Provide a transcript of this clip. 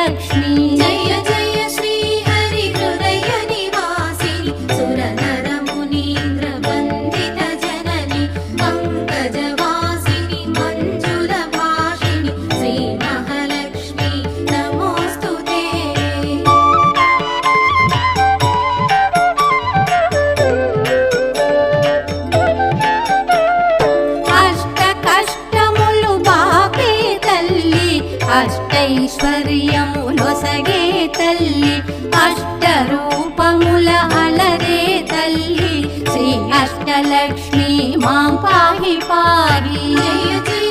लक्ष्मी जय जय श्री हरि हृदय निवासिनि सुरनर मुनीन्द्र वन्दित जननि पंकजवासिनि मंजुल भाषिणि श्री महालक्ष्मी नमोस्तुते। अष्ट कष्टमुलु बापे तल्ली अष्टैश्वर्यमुलొసగే तल्ली अष्टरूपमुल अलरे तल्ली श्री अष्टलक्ष्मी मां पाहि पाहि। जय जय